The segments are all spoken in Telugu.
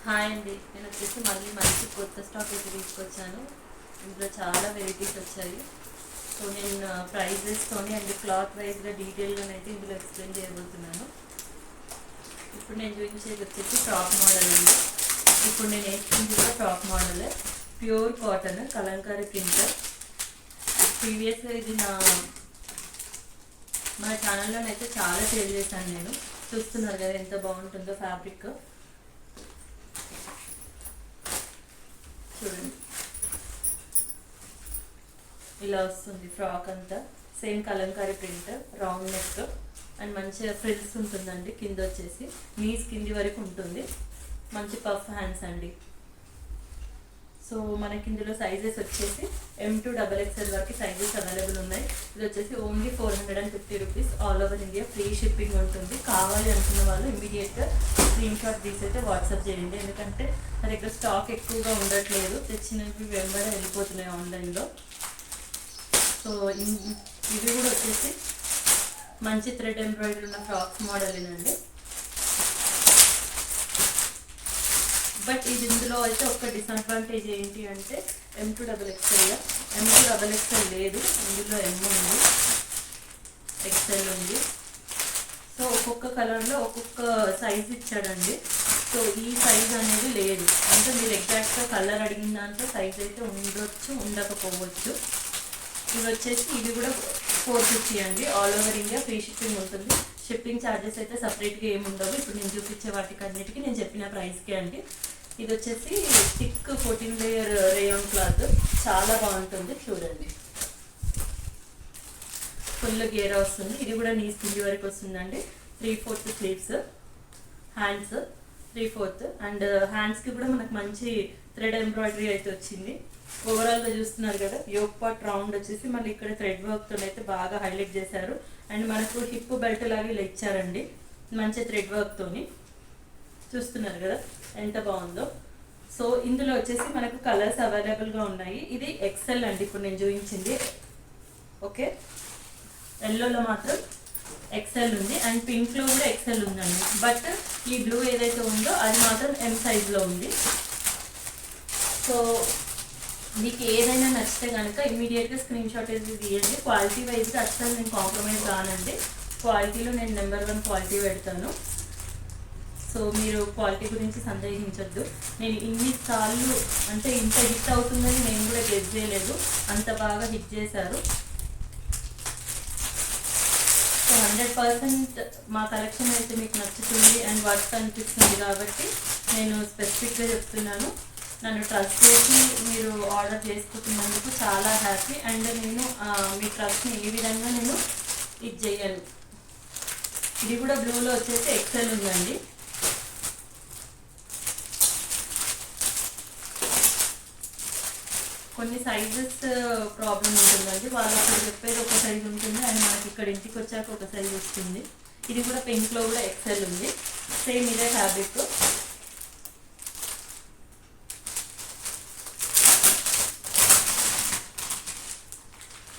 హాయ్ అండి, నేను వచ్చేసి మళ్ళీ మంచి కొత్త స్టాక్ అయితే తీసుకొచ్చాను. ఇందులో చాలా వెరైటీస్ వచ్చాయి. సో నేను ప్రైజెస్తోని అండ్ క్లాత్ వైజ్గా డీటెయిల్గానైతే ఇందులో ఎక్స్ప్లెయిన్ చేయబోతున్నాను. ఇప్పుడు నేను చూపించేది వచ్చేసి టాప్ మోడల్ అండి. ఇప్పుడు నేను వేసుకుంది కూడా top model, pure cotton Kalamkari print. ప్రీవియస్గా ఇది మన ఛానల్లోనైతే చాలా సేల్ చేశాను నేను. చూస్తున్నారు కదా ఎంత బాగుంటుందో ఫ్యాబ్రిక్. చూడండి, ఇలా వస్తుంది ఫ్రాక్ అంతా. Same Kalamkari print, round neck and మంచిగా ఫ్రిల్స్ ఉంటుందండి. కింద వచ్చేసి నీస్ కింది వరకు ఉంటుంది. మంచి పఫ్ హ్యాండ్స్ అండి. సో మనకి ఇందులో సైజెస్ వచ్చేసి M2XXL వరకు సైజెస్ అవైలబుల్ ఉన్నాయి. ఇది వచ్చేసి only 450 rupees. All over India free shipping ఉంటుంది. కావాలి అనుకున్న వాళ్ళు ఇమీడియట్గా స్క్రీన్ షాట్ తీసి అయితే వాట్సాప్ చేయండి. ఎందుకంటే నా దగ్గర స్టాక్ ఎక్కువగా ఉండట్లేదు, తెచ్చినవి వెంబడే వెళ్ళిపోతున్నాయి ఆన్లైన్లో. సో ఇవి కూడా వచ్చేసి మంచి థ్రెడ్ ఎంబ్రాయిడరీ ఉన్న ఫ్రాక్స్ మోడలేనండి. బట్ ఇది ఇందులో అయితే ఒక డిసడ్వాంటేజ్ ఏంటి అంటే M2XXL లేదు, ఇందులో M ఉంది, XL ఉంది. సో ఒక్కొక్క కలర్లో ఒక్కొక్క సైజ్ ఇచ్చాడండి. సో ఈ సైజ్ అనేది లేదు, అంటే మీరు ఎగ్జాక్ట్గా కలర్ అడిగిన దాంట్లో సైజ్ అయితే ఉండొచ్చు, ఉండకపోవచ్చు. ఇవి వచ్చేసి ఇవి కూడా 450 అండి. All over India free shipping ఉంటుంది. షిప్పింగ్ ఛార్జెస్ అయితే సపరేట్గా ఏమి ఉండవు. ఇప్పుడు నేను చూపించే వాటికి అన్నిటికీ నేను చెప్పిన ప్రైస్కే అండి. ఇది వచ్చేసి థిక్ 14 లేయర్ రేయాన్ క్లాత్, చాలా బాగుంటుంది. చూడండి, ఫుల్ గేరా వస్తుంది. ఇది కూడా నీస్ కింది వరకు వస్తుందండి. 3/4 స్లీవ్స్, హ్యాండ్స్ 3/4 అండ్ హ్యాండ్స్కి కూడా మనకు మంచి థ్రెడ్ ఎంబ్రాయిడరీ అయితే వచ్చింది. ఓవరాల్గా చూస్తున్నారు కదా, యోక్ పార్ట్ రౌండ్ వచ్చేసి మళ్ళీ ఇక్కడ థ్రెడ్ వర్క్తో అయితే బాగా హైలైట్ చేశారు. అండ్ మనకు హిప్ బెల్ట్ లాగా ఇలా ఇచ్చారండి, మంచి థ్రెడ్ వర్క్తోని. చూస్తున్నారు కదా ఎంత బాగుందో. సో ఇందులో వచ్చేసి మనకు కలర్స్ అవైలబుల్గా ఉన్నాయి. ఇది XL అండి, ఇప్పుడు నేను చూపించింది. ఓకే, ఎల్లోలో మాత్రం XL ఉంది అండ్ పింక్లో కూడా XL ఉందండి. బట్ ఈ బ్లూ ఏదైతే ఉందో అది మాత్రం M సైజ్లో ఉంది. సో మీకు ఏదైనా నచ్చితే కనుక ఇమీడియట్గా స్క్రీన్ షాట్ అయితే తీయండి. క్వాలిటీ వైజ్గా అస్సలు నేను కాంప్రమైజ్ కానండి. క్వాలిటీలో నేను నెంబర్ 1 క్వాలిటీ పెడతాను. సో మీరు క్వాలిటీ గురించి సందేహించొద్దు. నేను ఇన్నిసార్లు అంటే ఇంత హిట్ అవుతుందని నేను కూడా గెస్ చేయలేదు, అంత బాగా హిట్ చేశారు. సో 100% మా కలెక్షన్ అయితే మీకు నచ్చుతుంది అండ్ వర్క్ అనిపిస్తుంది కాబట్టి నేను స్పెసిఫిక్గా చెప్తున్నాను. నన్ను ట్రస్ట్ చేసి మీరు ఆర్డర్ చేసుకుంటున్నందుకు చాలా హ్యాపీ. అండ్ నేను మీ ట్రస్ట్ని ఏ విధంగా నేను ఇది చేయను. ఇది కూడా బ్లూలో వచ్చేసి XL ఉందండి. కొన్ని సైజెస్ ప్రాబ్లం ఉంటుందండి, వాళ్ళు అక్కడ చెప్పేది ఒక సైజ్ ఉంటుంది అండ్ మనకి ఇక్కడ ఇంటికి వచ్చాక ఒక సైజ్ వస్తుంది. ఇది కూడా పింక్లో కూడా XL ఉంది, సేమ్ ఇదే ఫ్యాబ్రిక్.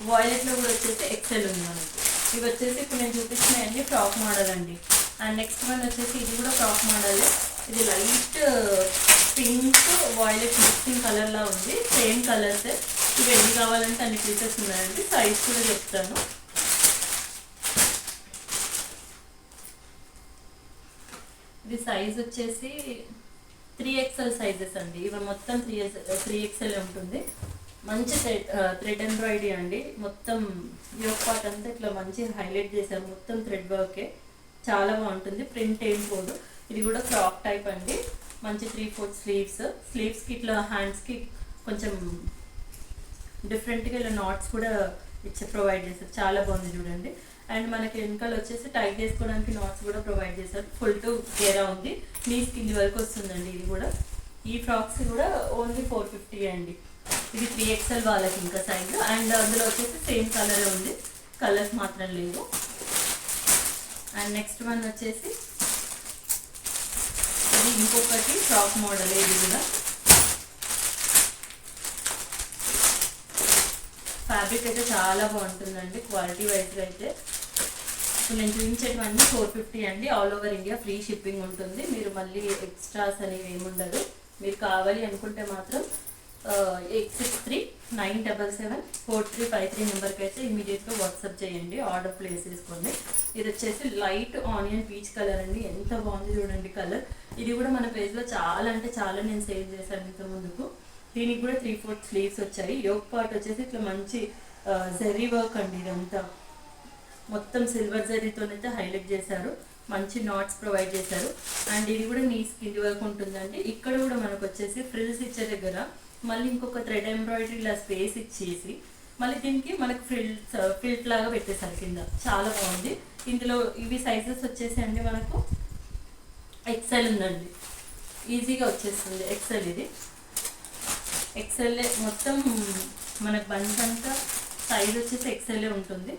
వాయిలెట్లో కూడా వచ్చేసి XL ఉంది మనకి. ఇవి వచ్చేసి ఇప్పుడు నేను చూపించినవన్నీ ఫ్రాక్ మోడల్ అండి. అండ్ నెక్స్ట్ వన్ వచ్చేసి ఇది కూడా ఫ్రాక్ మోడలే. ఇది లైట్ పింక్ వాయిలెట్ మిక్సింగ్ కలర్లా ఉంది, సేమ్ కలర్సే. ఇవి ఎన్ని కావాలంటే అన్ని పీసెస్ ఉన్నాయండి. సైజ్ కూడా చెప్తాను. ఇది సైజ్ వచ్చేసి 3XL సైజెస్ అండి. ఇవి మొత్తం 3XL ఉంటుంది. మంచి థ్రెడ్ ఎంబ్రాయిడరీ అండి. మొత్తం యోక్ పార్ట్ అంతా ఇట్లా మంచి హైలైట్ చేశారు, మొత్తం థ్రెడ్ వర్కే. చాలా బాగుంటుంది, ప్రింట్ ఏం పోదు. ఇది కూడా ఫ్రాక్ టైప్ అండి. మంచి 3/4 స్లీవ్స్కి ఇట్లా హ్యాండ్స్కి కొంచెం డిఫరెంట్గా ఇలా నాట్స్ కూడా ప్రొవైడ్ చేశారు. చాలా బాగుంది చూడండి. అండ్ మనకి వెనకాల వచ్చేసి టైట్ చేసుకోవడానికి నాట్స్ కూడా ప్రొవైడ్ చేశారు. ఫుల్ టు గేరా ఉంది, నీస్ కింది వరకు వస్తుందండి. ఇది కూడా ఈ ఫ్రాక్స్ కూడా ఓన్లీ 450 అండి. ఇది 3XL వాళ్ళకి ఇంకా సైజ్. అండ్ అందులో వచ్చేసి సేమ్ కలర్ ఉంది, కలర్స్ మాత్రం లేవు. అండ్ నెక్స్ట్ వన్ వచ్చేసి ఇది ఇంకొకటి ఫ్రాక్ మోడల్. ఇది కూడా ఫ్యాబ్రిక్ అయితే చాలా బాగుంటుందండి, క్వాలిటీ వైజ్గా అయితే. ఇప్పుడు నేను చూపించేటివన్నీ 450 అండి. All over India free shipping ఉంటుంది. మీరు మళ్ళీ ఎక్స్ట్రాస్ అనేవి ఏమి ఉండదు. మీరు కావాలి అనుకుంటే మాత్రం 8639774353 నెంబర్కి అయితే ఇమీడియట్గా వాట్సాప్ చేయండి, ఆర్డర్ ప్లేస్ చేసుకోండి. ఇది వచ్చేసి లైట్ ఆనియన్ పీచ్ కలర్ అండి. ఎంత బాగుంది చూడండి కలర్. ఇది కూడా మన పేజ్లో చాలా అంటే చాలా నేను సేల్ చేశాను ఇంత ముందుకు. దీనికి కూడా 3/4 స్లీవ్స్ వచ్చాయి. యోక్ పార్ట్ వచ్చేసి ఇట్లా మంచి జరీ వర్క్ అండి. ఇదంతా మొత్తం సిల్వర్ జరీతోనైతే హైలైట్ చేశారు. మంచి నాట్స్ ప్రొవైడ్ చేశారు. అండ్ ఇది కూడా నీ కింది వరకు ఉంటుందండి. ఇక్కడ కూడా మనకు వచ్చేసి ఫ్రిల్స్ ఇచ్చే దగ్గర మళ్ళీ ఇంకొక థ్రెడ్ ఎంబ్రాయిడరీ ఇలా స్పేస్ ఇచ్చేసి మళ్ళీ దీనికి మనకు ఫిల్ట్ లాగా పెట్టేశారు కింద. చాలా బాగుంది. ఇందులో ఇవి సైజెస్ వచ్చేసి అండి మనకు ఎక్సెల్ ఉందండి. ఈజీగా వచ్చేస్తుంది ఎక్సెల్. ఇది ఎక్సెల్ మొత్తం మనకు బంచ్ అంతా సైజ్ వచ్చేసి ఎక్సెల్ ఉంటుంది.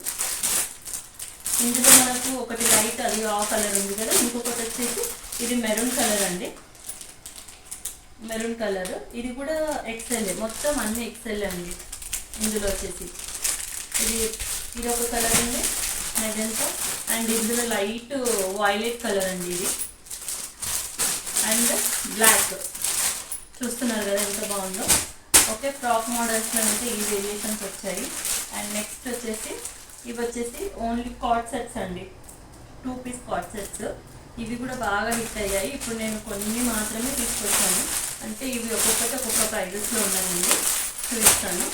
ఇందులో మనకు ఒకటి లైట్ అది ఆ కలర్ ఉంది కదా, ఇంకొకటి వచ్చేసి ఇది మెరూన్ కలర్ అండి. మెరూన్ కలర్ ఇది కూడా ఎక్సెల్. మొత్తం అన్ని ఎక్సెల్ అండి. ఇందులో వచ్చేసి ఇది ఒక కలర్ ఉంది మెజంతా. అండ్ ఇందులో లైట్ వైలెట్ కలర్ అండి ఇది. అండ్ బ్లాక్ చూస్తున్నారు కదా ఎంత బాగుందో. ఓకే, ఫ్రాక్ మోడల్స్లో అయితే ఈ వేరియేషన్స్ వచ్చాయి. అండ్ నెక్స్ట్ వచ్చేసి ఇవి వచ్చేసి ఓన్లీ కార్డ్ సెట్స్ అండి. 2 పీస్ కార్డ్ సెట్స్. ఇవి కూడా బాగా హిట్ అయ్యాయి. ఇప్పుడు నేను కొన్ని మాత్రమే తీసుకొచ్చాను. అంటే ఇవి ఒక్కొక్కటి ఒక్కొక్క ప్రైజెస్లో ఉన్నాయండి. చూపిస్తాను.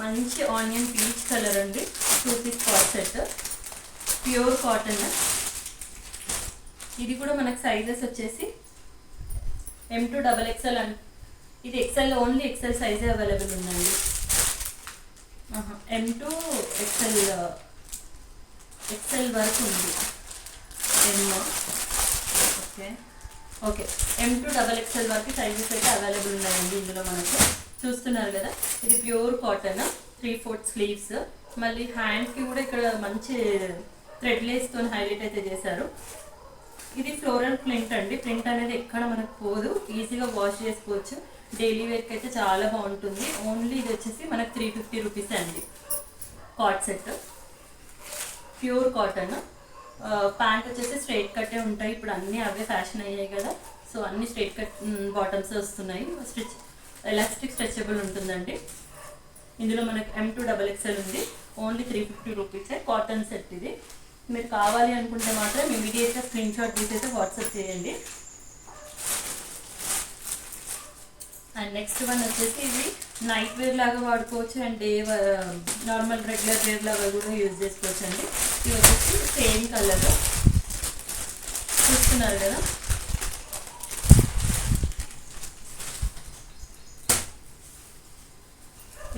మంచి ఆనియన్ పీచ్ కలర్ అండి. 2 piece co-ord set, pure cotton. ఇది కూడా మనకు సైజెస్ వచ్చేసి M2 XXL అండి. ఇది ఎక్సెల్, ఓన్లీ ఎక్సెల్ సైజే అవైలబుల్ ఉందండి. M2 XL వరకు ఉంది. ఓకే M2 XXL వరకు సైజెస్ అయితే అవైలబుల్ ఉన్నాయండి ఇందులో మనకు. చూస్తున్నారు కదా, ఇది ప్యూర్ కాటన్, 3/4 స్లీవ్స్. మళ్ళీ హ్యాండ్స్కి కూడా ఇక్కడ మంచి థ్రెడ్ లేస్తో హైలైట్ అయితే చేశారు. ఇది ఫ్లోరల్ ప్రింట్ అండి. ప్రింట్ అనేది ఎక్కడ మనకు పోదు, ఈజీగా వాష్ చేసుకోవచ్చు. డైలీ వేర్కి అయితే చాలా బాగుంటుంది. ఓన్లీ ఇది వచ్చేసి మనకు 350 రూపీస్ అండి. Card set, pure cotton. Pant వచ్చేసి స్ట్రైట్ కట్టే ఉంటాయి. ఇప్పుడు అన్నీ అవే ఫ్యాషన్ అయ్యాయి కదా, సో అన్ని స్ట్రైట్ కట్ బాటమ్స్ వస్తున్నాయి. ఎలాస్టిక్ స్ట్రెచబుల్ ఉంటుందండి. ఇందులో మనకు M2 XXL ఉంది. ఓన్లీ 350 రూపీసే. కాటన్ సెట్ ఇది. మీరు కావాలి అనుకుంటే మాత్రం ఇమీడియట్గా స్క్రీన్ షాట్ తీసైతే వాట్సాప్ చేయండి. అండ్ నెక్స్ట్ వన్ వచ్చేసి ఇది నైట్ వేర్ లాగా వాడుకోవచ్చు and day normal regular wear లాగా కూడా యూజ్ చేసుకోవచ్చు అండి. ఇది వచ్చేసి సేమ్ కలర్ చూస్తున్నారు కదా.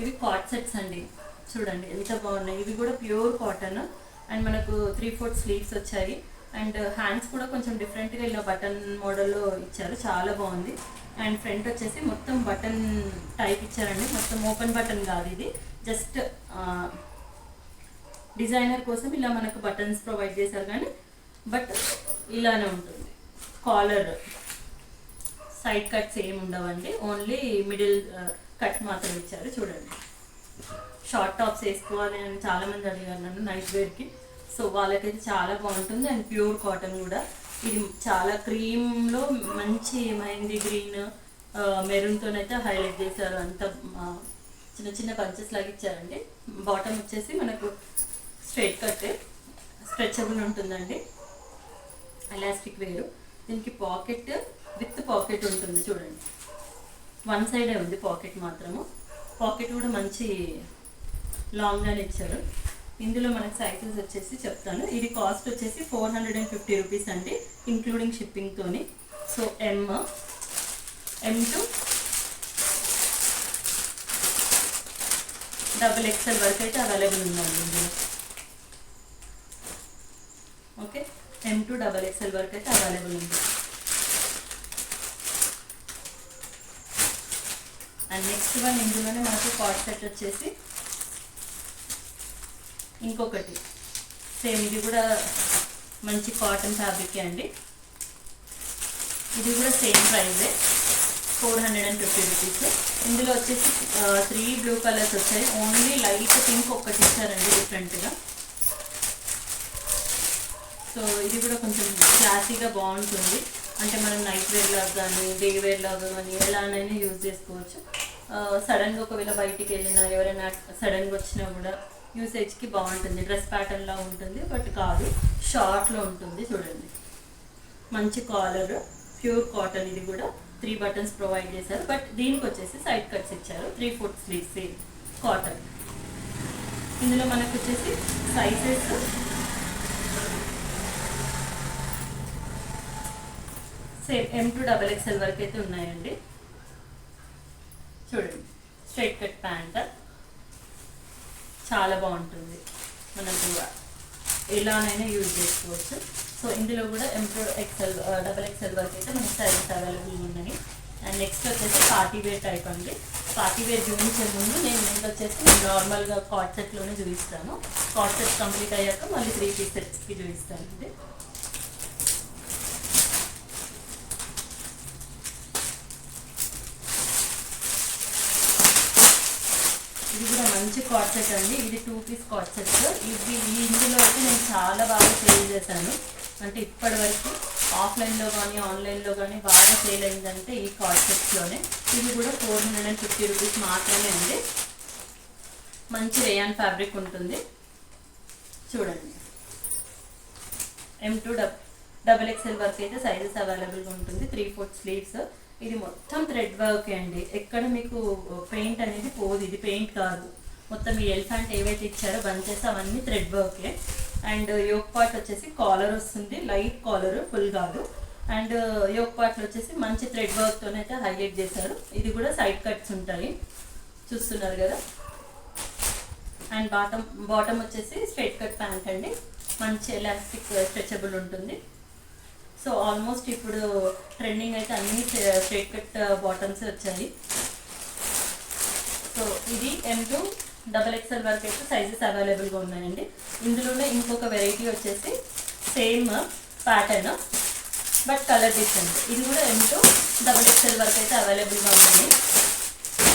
ఇవి కార్డ్ సెట్స్ అండి. చూడండి ఎంత బాగున్నాయి. ఇవి కూడా ప్యూర్ కాటన్. అండ్ మనకు 3/4 స్లీవ్స్ వచ్చాయి. అండ్ హ్యాండ్స్ కూడా కొంచెం డిఫరెంట్గా ఇలా బటన్ మోడల్లో ఇచ్చారు. చాలా బాగుంది. అండ్ ఫ్రంట్ వచ్చేసి మొత్తం బటన్ టైప్ ఇచ్చారండి. మొత్తం ఓపెన్ బటన్ కాదు, ఇది జస్ట్ డిజైనర్ కోసం ఇలా మనకు బటన్స్ ప్రొవైడ్ చేశారు. కానీ బట్ ఇలానే ఉంటుంది. కాలర్ సైడ్ కట్స్ ఏమి ఉండవండి, ఓన్లీ మిడిల్ కట్ మాత్రం ఇచ్చారు. చూడండి, షార్ట్ టాప్స్ వేసుకోవాలి అని చాలామంది అడిగారు నన్ను నైట్ వేర్కి. సో వాళ్ళకైతే చాలా బాగుంటుంది. అండ్ ప్యూర్ కాటన్ కూడా. ఇది చాలా క్రీమ్లో మంచి మెహందీ గ్రీన్ మెరూన్తోనైతే హైలైట్ చేశారు. అంత చిన్న చిన్న పంచెస్ లాగా ఇచ్చారండి. బాటమ్ వచ్చేసి మనకు స్ట్రైట్ కట్ స్ట్రెచబుల్ ఉంటుందండి. ఎలాస్టిక్ వేరు. దీనికి పాకెట్ విత్ పాకెట్ ఉంటుంది. చూడండి, వన్ సైడే ఉంది పాకెట్ మాత్రము. పాకెట్ కూడా మంచి లాంగ్గానే ఇచ్చారు. ఇందులో మనకు సైజెస్ వచ్చేసి చెప్తాను. ఇది కాస్ట్ వచ్చేసి 450 రూపీస్ అండి, ఇంక్లూడింగ్ షిప్పింగ్తోని. సో M2 XXL వరకు అయితే అవైలబుల్ ఉందండి ఇందులో. ఓకే, M2 XXL వరకు అయితే అవైలబుల్ ఉంది. అండ్ నెక్స్ట్ వన్ ఇందులోనే మనకు కార్డ్ సెట్ వచ్చేసి ఇంకొకటి సేమ్. ఇది కూడా మంచి కాటన్ ఫ్యాబ్రిక్ అండి. ఇది కూడా సేమ్ ప్రైజే, 450 రూపీస్. ఇందులో వచ్చేసి 3 బ్లూ కలర్స్ వచ్చాయి. ఓన్లీ లైట్ పింక్ ఒక్కటి ఇచ్చారండి డిఫరెంట్గా. సో ఇది కూడా కొంచెం క్లాసీగా బాగుంటుంది. అంటే మనం నైట్ వేర్ లాగా కానీ డే వేర్ లాగా కానీ ఎలానైనా యూజ్ చేసుకోవచ్చు. సడన్గా ఒకవేళ బయటికి వెళ్ళినా ఎవరైనా సడన్గా వచ్చినా కూడా యూసేజ్కి బాగుంటుంది. డ్రెస్ ప్యాటర్న్లా ఉంటుంది బట్ కాదు, షార్ట్లో ఉంటుంది. చూడండి మంచి కాలర్, ప్యూర్ కాటన్. ఇది కూడా 3 బటన్స్ ప్రొవైడ్ చేశారు. బట్ దీనికి వచ్చేసి సైడ్ కట్స్ ఇచ్చారు. 3/4 స్లీవ్స్ కాటన్. ఇందులో మనకు వచ్చేసి sizes same M to XXL వరకు అయితే ఉన్నాయండి. చూడండి స్ట్రైట్ కట్ ప్యాంట్ చాలా బాగుంటుంది, మనకు ఎలానైనా యూజ్ చేసుకోవచ్చు. సో ఇందులో కూడా M to XXL వరకు అయితే మనకి సైజెస్ అవైలబుల్ ఉన్నాయి. అండ్ నెక్స్ట్ వచ్చేసి పార్టీ వేర్ టైప్ అండి. పార్టీ వేర్ చూపించే ముందు నేను వచ్చేసి నార్మల్గా కార్డ్ సెట్లోనే చూపిస్తాను. కార్డ్ సెట్ కంప్లీట్ అయ్యాక మళ్ళీ 3 పీస్ సెట్స్కి చూపిస్తానండి. ఇది కూడా మంచి కార్డ్ సెట్ అండి. ఇది 2 పీస్ కార్డ్ సెట్. ఇందులో అయితే నేను చాలా బాగా సేల్ చేశాను. అంటే ఇప్పటి వరకు ఆఫ్లైన్లో కానీ ఆన్లైన్లో కానీ బాగా సేల్ అయిందంటే ఈ కార్డ్ సెట్స్లోనే. ఇది కూడా 450 రూపీస్ మాత్రమే అండి. మంచి రేయాన్ ఫ్యాబ్రిక్ ఉంటుంది. చూడండి M to XXL వరకు అయితే సైజెస్ అవైలబుల్గా ఉంటుంది. 3/4 స్లీవ్స్. ఇది మొత్తం థ్రెడ్ వర్క్ అండి. ఎక్కడ మీకు పెయింట్ అనేది పోదు. ఇది పెయింట్ కాదు, మొత్తం ఈ ఎలిఫెంట్ ఏవైతే ఇచ్చారో బంచెస్ అవన్నీ థ్రెడ్ వర్కే. అండ్ యోక్ పార్ట్ వచ్చేసి కాలర్ వస్తుంది, లైట్ కాలర్, ఫుల్ కాదు. అండ్ యోక్ పార్ట్లో వచ్చేసి మంచి థ్రెడ్ వర్క్తోనైతే హైలైట్ చేశారు. ఇది కూడా సైడ్ కట్స్ ఉంటాయి, చూస్తున్నారు కదా. అండ్ బాటమ్ వచ్చేసి స్ట్రైట్ కట్ ప్యాంట్ అండి. మంచి ఎలాస్టిక్ స్ట్రెచబుల్ ఉంటుంది. సో ఆల్మోస్ట్ ఇప్పుడు ట్రెండింగ్ అయితే అన్ని స్ట్రైట్ కట్ బాటమ్స్ వచ్చాయి. సో ఇది M to XXL వరకు అయితే సైజెస్ అవైలబుల్గా ఉన్నాయండి. ఇందులోనే ఇంకొక వెరైటీ వచ్చేసి same pattern but colour different. ఇది కూడా M to XXL వరకు అయితే అవైలబుల్గా ఉంది.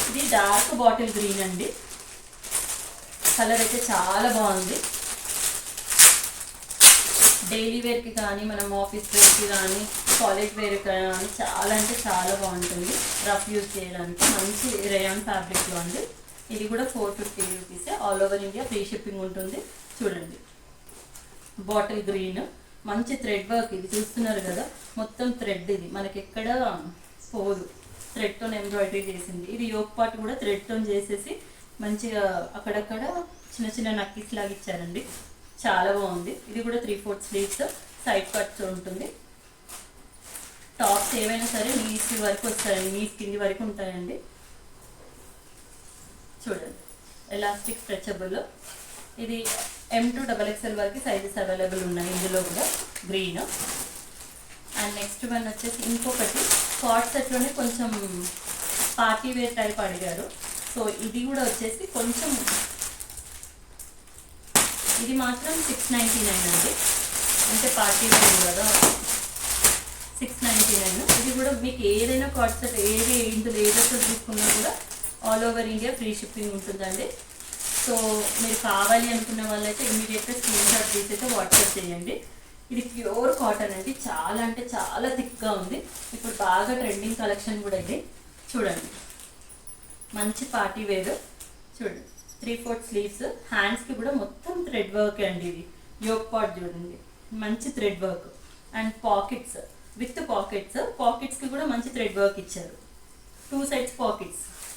ఇది డార్క్ బాటిల్ గ్రీన్ అండి. కలర్ అయితే చాలా బాగుంది. డైలీ వేర్కి కానీ మనం ఆఫీస్ వేర్కి కానీ కాలేజ్ వేర్కి కానీ చాలా అంటే చాలా బాగుంటుంది. రఫ్ యూజ్ చేయడానికి మంచి రేయాన్ ఫ్యాబ్రిక్లో అండి. ఇది కూడా 450 రూపీసే. All over India free shipping ఉంటుంది. చూడండి బాటిల్ గ్రీన్, మంచి థ్రెడ్ వర్క్. ఇది చూస్తున్నారు కదా, మొత్తం థ్రెడ్. ఇది మనకి ఎక్కడ పోదు, థ్రెడ్తో ఎంబ్రాయిడరీ చేసింది. ఇది యోక్ పార్ట్ కూడా థ్రెడ్తో చేసేసి మంచిగా అక్కడక్కడ చిన్న చిన్న నక్కీస్ లాగా ఇచ్చారండి. చాలా బాగుంది. ఇది కూడా 3/4 స్లీవ్స్, సైడ్ కట్స్ ఉంటుంది. టాప్స్ ఏవైనా సరే నీస్ వరకు వస్తాయండి, నీస్ కింది వరకు ఉంటాయండి. చూడండి ఎలాస్టిక్ స్ట్రెచబుల్. ఇది M to XXL వరకు సైజెస్ అవైలబుల్ ఉన్నాయి. ఇందులో కూడా గ్రీన్. అండ్ నెక్స్ట్ వన్ వచ్చేసి ఇంకొకటి కార్డ్ సెట్లోనే కొంచెం పార్టీ వేర్ టైప్ అడిగారు. సో ఇది కూడా వచ్చేసి కొంచెం, ఇది మాత్రం 699 అండి. అంటే పార్టీ వేర్ కదా, 699. ఇది కూడా మీకు ఏదైనా కార్డ్ సెట్ ఇందులో ఏదైనా తీసుకున్నా కూడా all over India free shipping ఉంటుందండి. సో మీరు కావాలి అనుకున్న వాళ్ళైతే ఇమీడియట్గా స్క్రీన్ షాట్ తీసి అయితే వాట్సాప్ చేయండి. ఇది ప్యూర్ కాటన్ అండి. చాలా అంటే చాలా థిక్గా ఉంది. ఇప్పుడు బాగా ట్రెండింగ్ కలెక్షన్ కూడా ఇది. చూడండి మంచి పార్టీ వేర్. చూడండి 3/4 స్లీవ్స్. హ్యాండ్స్కి కూడా మొత్తం థ్రెడ్ వర్క్ అండి. ఇది యోక్ పార్ట్ చూడండి, మంచి thread work. And pockets with పాకెట్స్కి కూడా మంచి థ్రెడ్ వర్క్ ఇచ్చారు. 2 సైడ్స్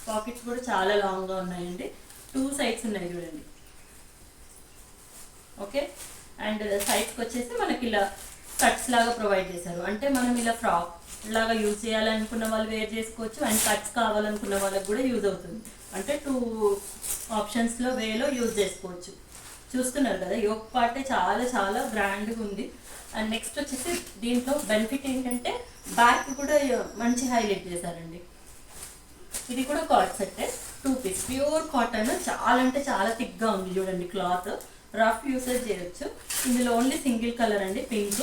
పాకెట్స్ కూడా చాలా లాంగ్గా ఉన్నాయండి. 2 సైడ్స్ ఉన్నాయి చూడండి. ఓకే. అండ్ సైడ్స్కి వచ్చేసి మనకి ఇలా కట్స్ లాగా ప్రొవైడ్ చేశారు. అంటే మనం ఇలా ఫ్రాక్ లాగా యూజ్ చేయాలనుకున్న వాళ్ళు వేర్ చేసుకోవచ్చు. అండ్ కట్స్ కావాలనుకున్న వాళ్ళకి కూడా యూజ్ అవుతుంది. అంటే 2 ఆప్షన్స్లో వేలో యూజ్ చేసుకోవచ్చు. చూస్తున్నారు కదా, యోక్ పార్టే చాలా చాలా గ్రాండ్గా ఉంది. అండ్ నెక్స్ట్ వచ్చేసి దీంట్లో బెనిఫిట్ ఏంటంటే బ్యాక్ కూడా మంచి హైలైట్ చేశారండి. ఇది కూడా co-ord set, 2 piece pure cotton. చాలా అంటే చాలా థిక్గా ఉంది చూడండి. క్లాత్ రఫ్ యూసేజ్ చేయొచ్చు. ఇందులో ఓన్లీ సింగిల్ కలర్ అండి, పింక్.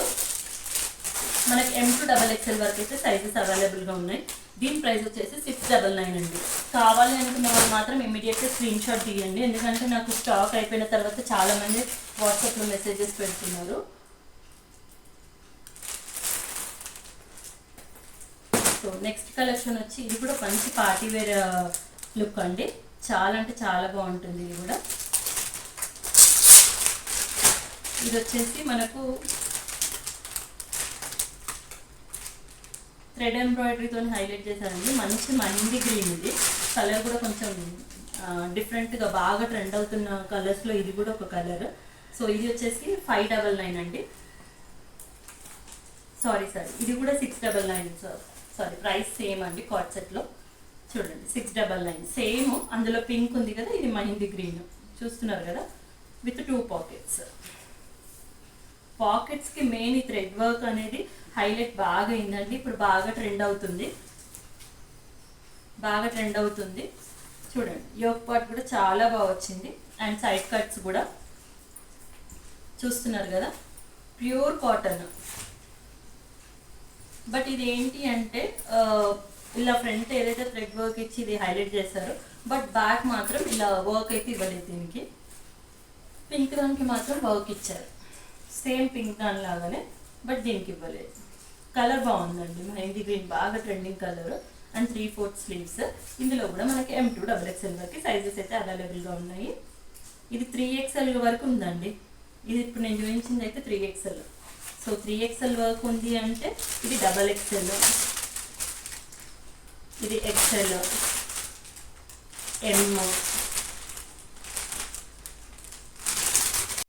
మనకి M to XXL వరకు అయితే సైజెస్ అవైలబుల్గా ఉన్నాయి. దీని ప్రైస్ వచ్చేసి 699 అండి. కావాలి అనుకున్న వాళ్ళు మాత్రం ఇమీడియట్గా స్క్రీన్ షాట్ తీయండి. ఎందుకంటే నాకు స్టాక్ అయిపోయిన తర్వాత చాలామంది వాట్సాప్లో మెసేజెస్ పెడుతున్నారు. సో నెక్స్ట్ కలెక్షన్ వచ్చి ఇది కూడా మంచి పార్టీ వేర్ లుక్ అండి. చాలా అంటే చాలా బాగుంటుంది ఇది కూడా. ఇది వచ్చేసి మనకు థ్రెడ్ ఎంబ్రాయిడరీతో హైలైట్ చేశారండి. మంచి మహిందీ గ్రీన్ ఇది. కలర్ కూడా కొంచెం డిఫరెంట్గా బాగా ట్రెండ్ అవుతున్న కలర్స్లో ఇది కూడా ఒక కలర్. సో ఇది వచ్చేసి 599 అండి. సారీ ఇది కూడా 699. సారీ ప్రైస్ సేమ్ అండి. కార్డ్ సెట్లో చూడండి 699 సేమ్. అందులో పింక్ ఉంది కదా, ఇది మహిందీ గ్రీన్ చూస్తున్నారు కదా, విత్ 2 పాకెట్స్. పాకెట్స్కి మెయిన్ ఈ థ్రెడ్ వర్క్ అనేది హైలైట్ బాగా అయిందండి. ఇప్పుడు బాగా ట్రెండ్ అవుతుంది. చూడండి యోక్ పార్ట్ కూడా చాలా బాగా వచ్చింది. అండ్ సైడ్ కట్స్ కూడా చూస్తున్నారు కదా, ప్యూర్ కాటన్. బట్ ఇది ఏంటి అంటే ఇలా ఫ్రంట్ ఏదైతే థ్రెడ్ వర్క్ ఇచ్చి ఇది హైలైట్ చేశారో, బట్ బ్యాక్ మాత్రం ఇలా వర్క్ అయితే ఇవ్వలేదు. దీనికి పింక్ దానికి మాత్రం వర్క్ ఇచ్చారు, సేమ్ పింక్ దాని లాగానే, బట్ దీనికి ఇవ్వలేదు. కలర్ బాగుందండి, మెహందీ గ్రీన్ బాగా ట్రెండింగ్ కలర్. And 3/4 sleeves. ఇందులో కూడా మనకి M2 XXL వరకు సైజెస్ అయితే అవైలబుల్గా ఉన్నాయి. ఇది 3XL వరకు ఉందండి. ఇది ఇప్పుడు నేను చూపించింది అయితే 3XL. సో 3XL వర్క్ ఉంది అంటే ఇది XXL, ఇది XL, M,